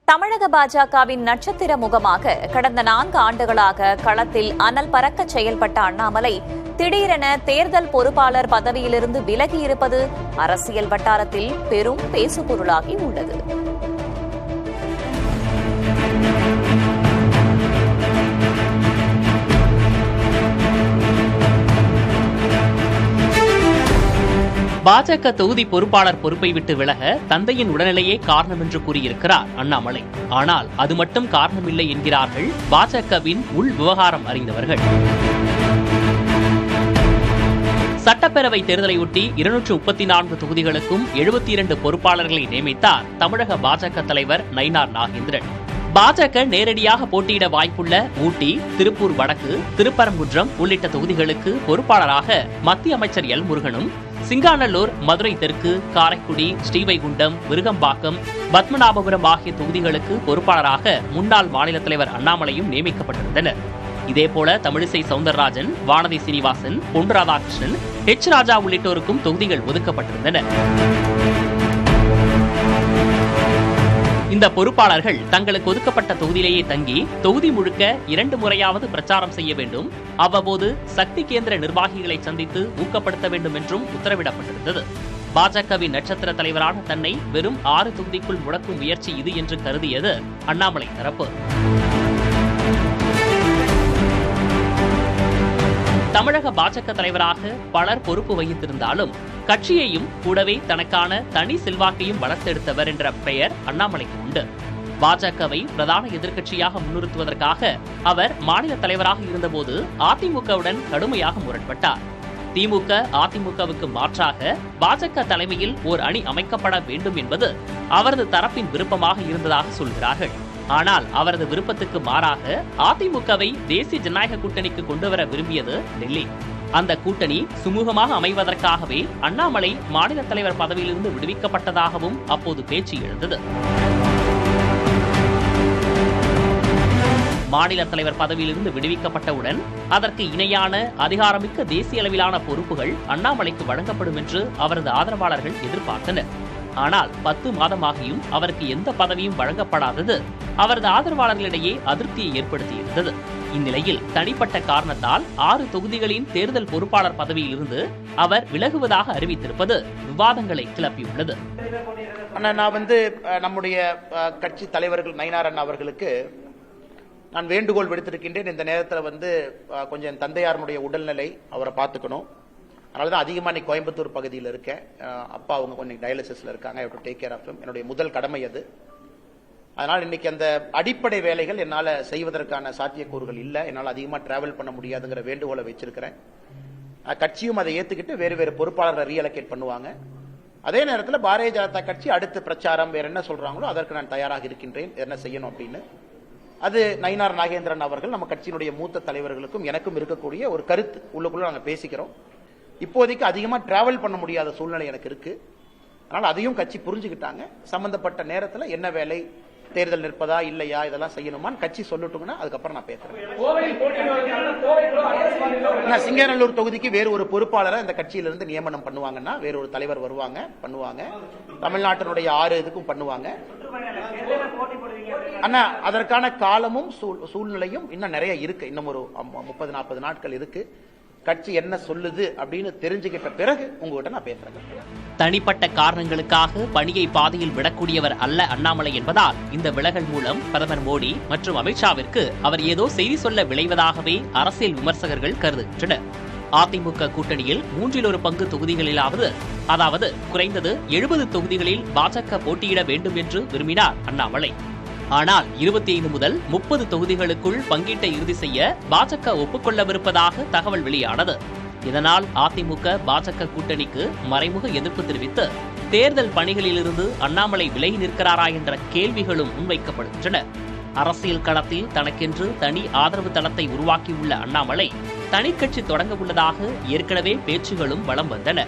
தமிழக பாஜகவின் நட்சத்திர முகமாக கடந்த 4 ஆண்டுகளாக களத்தில் அனல் பறக்க செயல்பட்ட அண்ணாமலை திடீரென தேர்தல் பொறுப்பாளர் பதவியிலிருந்து விலகியிருப்பது அரசியல் வட்டாரத்தில் பெரும் பேசுபொருளாகி உள்ளது. பாஜக தொகுதி பொறுப்பாளர் பொறுப்பை விட்டு விலக தந்தையின் உடல்நிலையே காரணம் என்று கூறியிருக்கிறார் அண்ணாமலை. ஆனால் அது மட்டும் காரணமில்லை என்கிறார்கள் பாஜகவின் உள் விவகாரம் அறிந்தவர்கள். சட்டப்பேரவை தேர்தலையொட்டி 234 தொகுதிகளுக்கும் 72 பொறுப்பாளர்களை நியமித்தார் தமிழக பாஜக தலைவர் நயினார் நாகேந்திரன். பாஜக நேரடியாக போட்டியிட வாய்ப்புள்ள ஊட்டி, திருப்பூர் வடக்கு, திருப்பரங்குன்றம் உள்ளிட்ட தொகுதிகளுக்கு பொறுப்பாளராக மத்திய அமைச்சர் எல் முருகனும், சிங்காநல்லூர், மதுரை தெற்கு, காரைக்குடி, ஸ்ரீவைகுண்டம், விருகம்பாக்கம், பத்மநாபபுரம் ஆகிய தொகுதிகளுக்கு பொறுப்பாளராக முன்னாள் மாநில தலைவர் அண்ணாமலையும் நியமிக்கப்பட்டிருந்தனர். இதேபோல தமிழிசை சவுந்தரராஜன், வானதி சீனிவாசன், பொன் ராதாகிருஷ்ணன், எச் ராஜா உள்ளிட்டோருக்கும் தொகுதிகள் ஒதுக்கப்பட்டிருந்தன. இந்த பொறுப்பாளர்கள் தங்களுக்கு ஒதுக்கப்பட்ட தொகுதியிலேயே தங்கி தொகுதி முழுக்க 2 முறையாவது பிரச்சாரம் செய்ய வேண்டும், அவ்வப்போது சக்தி கேந்திர நிர்வாகிகளை சந்தித்து ஊக்கப்படுத்த வேண்டும் என்றும் உத்தரவிடப்பட்டிருந்தது. பாஜகவின் நட்சத்திர தலைவரான தன்னை வெறும் 6 தொகுதிக்குள் முடக்கும் முயற்சி இது என்று கருதியது அண்ணாமலை தரப்பு. தமிழக பாஜக தலைவராக பலர் பொறுப்பு வகித்திருந்தாலும் கட்சியையும் கூடவே தனக்கான தனி செல்வாக்கையும் வளர்த்தெடுத்தவர் என்ற பெயர் அண்ணாமலைக்கு உண்டு. பாஜகவை பிரதான எதிர்க்கட்சியாக முன்னிறுத்துவதற்காக அவர் மாநில தலைவராக இருந்தபோது அதிமுகவுடன் கடுமையாக முரண்பட்டார். திமுக அதிமுகவுக்கு மாற்றாக பாஜக தலைமையில் ஓர் அணி அமைக்கப்பட வேண்டும் என்பது அவரது தரப்பின் விருப்பமாக இருந்ததாக சொல்கிறார்கள். ஆனால் அவரது விருப்பத்துக்கு மாறாக அதிமுகவை தேசிய ஜனநாயக கூட்டணிக்கு கொண்டுவர விரும்பியது டெல்லி. அந்த கூட்டணி சுமூகமாக அமைவதற்காகவே அண்ணாமலை மாநில தலைவர் பதவியிலிருந்து விடுவிக்கப்பட்டதாகவும் அப்போது பேச்சு எழுந்தது. மாநில தலைவர் பதவியிலிருந்து விடுவிக்கப்பட்டவுடன் அதற்கு இணையான அதிகாரமிக்க தேசிய அளவிலான பொறுப்புகள் அண்ணாமலைக்கு வழங்கப்படும் என்று அவரது ஆதரவாளர்கள் எதிர்பார்த்தனர். ஆனால் 10 மாதமாகியும் அவருக்கு எந்த பதவியும் வழங்கப்படாதது அவரது ஆதரவாளர்களிடையே அதிருப்தியை ஏற்படுத்தியிருந்தது. இந்நிலையில் தனிப்பட்ட காரணத்தால் 6 தொகுதிகளின் தேர்தல் பொறுப்பாளர் பதவியிலிருந்து அவர் விலகுவதாக அறிவித்திருப்பது விவாதங்களை கிளப்பியுள்ளது. நான் நம்முடைய கட்சி தலைவர்கள் நயினார் அவர்களுக்கு நான் வேண்டுகோள் விடுத்திருக்கின்றேன். இந்த நேரத்தில் கொஞ்சம் என் தந்தையாருடைய உடல்நிலை அவரை பார்த்துக்கணும். அதனால தான் அதிகமாக இன்னைக்கு கோயம்புத்தூர் பகுதியில் இருக்கேன். அப்பா அவங்க கொஞ்சம் டயாலிசிஸ்ல இருக்காங்க. I have to take care of him. என்னுடைய முதல் கடமை அது. அதனால் இன்னைக்கு அந்த அடிப்படை வேலைகள் என்னால் செய்வதற்கான சாத்தியக்கூறுகள் இல்லை. என்னால் அதிகமாக டிராவல் பண்ண முடியாதுங்கிற வேண்டுகோளை வச்சிருக்கிறேன். கட்சியும் அதை ஏற்றுக்கிட்டு வேறு வேறு பொறுப்பாளரை ரீஅலோகேட் பண்ணுவாங்க. அதே நேரத்தில் பாரதிய ஜனதா கட்சி அடுத்த பிரச்சாரம் வேற என்ன சொல்றாங்களோ அதற்கு நான் தயாராக இருக்கின்றேன், என்ன செய்யணும் அப்படின்னு. அது நயினார் நாகேந்திரன் அவர்கள் நம்ம கட்சியினுடைய மூத்த தலைவர்களுக்கும் எனக்கும் இருக்கக்கூடிய ஒரு கருத்து. உள்ளுக்குள்ள நாங்கள் பேசிக்கிறோம். இப்போதைக்கு அதிகமாக டிராவல் பண்ண முடியாத சூழ்நிலை எனக்கு இருக்கு. அதனால அதையும் கட்சி புரிஞ்சுக்கிட்டாங்க. சம்பந்தப்பட்ட நேரத்தில் என்ன வேலை, தேர்தல் நிற்பதா இல்லையா, இதெல்லாம் செய்யணுமான்னு கட்சி சொல்லட்டுங்கன்னா அதுக்கப்புறம் நான் பேசுறேன். சிங்காநல்லூர் தொகுதிக்கு வேறு ஒரு பொறுப்பாளரை இந்த கட்சியிலிருந்து நியமனம் பண்ணுவாங்கன்னா வேறு ஒரு தலைவர் வருவாங்க, பண்ணுவாங்க. தமிழ்நாட்டினுடைய 6 இதுக்கும் பண்ணுவாங்க. ஆனா அதற்கான காலமும் சூழ்நிலையும் இன்னும் நிறைய இருக்கு. இன்னும் ஒரு 30-40 நாட்கள் இருக்கு. கட்சி என்ன சொல்லுது அப்படின்னு தெரிஞ்சுக்கிட்ட பிறகு உங்ககிட்ட நான் பேசுறேன். தனிப்பட்ட காரணங்களுக்காக பணியை பாதையில் விடக்கூடியவர் அல்ல அண்ணாமலை என்பதால் இந்த விலகல் மூலம் பிரதமர் மோடி மற்றும் அமித்ஷாவிற்கு அவர் ஏதோ செய்தி சொல்ல விளைவதாகவே அரசியல் விமர்சகர்கள் கருதுகின்றனர். அதிமுக கூட்டணியில் 3 பங்கு தொகுதிகளிலாவது, அதாவது குறைந்தது 70 தொகுதிகளில் பாஜக போட்டியிட வேண்டும் என்று விரும்பினார் அண்ணாமலை. ஆனால் 25 முதல் 30 தொகுதிகளுக்குள் பங்கீட்டை இறுதி செய்ய பாஜக ஒப்புக்கொள்ளவிருப்பதாக தகவல் வெளியானது. இதனால் அதிமுக பாஜக கூட்டணிக்கு மறைமுக எதிர்ப்பு தெரிவித்து தேர்தல் பணிகளிலிருந்து அண்ணாமலை விலகி நிற்கிறாரா என்ற கேள்விகளும் முன்வைக்கப்படுகின்றன. அரசியல் களத்தில் தனக்கென்று தனி ஆதரவு தளத்தை உருவாக்கியுள்ள அண்ணாமலை தனிக்கட்சி தொடங்க உள்ளதாக ஏற்கனவே பேச்சுகளும் வலம் வந்தன.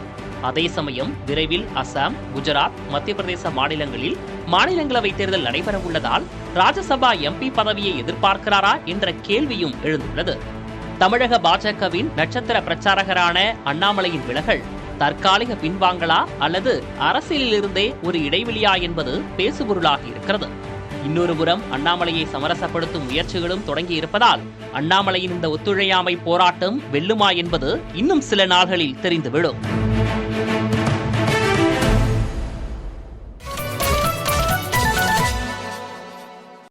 அதே சமயம் விரைவில் அசாம், குஜராத், மத்திய பிரதேச மாநிலங்களில் மாநிலங்களவை தேர்தல் நடைபெற உள்ளதால் ராஜ்யசபா எம்பி பதவியை எதிர்பார்க்கிறாரா என்ற கேள்வியும் எழுந்துள்ளது. தமிழக பாஜகவின் நட்சத்திர பிரச்சாரகரான அண்ணாமலையின் விலகல் தற்காலிக பின்வாங்கலா அல்லது அரசியலிலிருந்தே ஒரு இடைவெளியா என்பது பேசுபொருளாகி இருக்கிறது. இன்னொரு புறம் அண்ணாமலையை சமரசப்படுத்தும் முயற்சிகளும் தொடங்கி இருப்பதால் அண்ணாமலையின் இந்த ஒத்துழையாமை போராட்டம் வெல்லுமா என்பது இன்னும் சில நாள்களில் தெரிந்துவிடும்.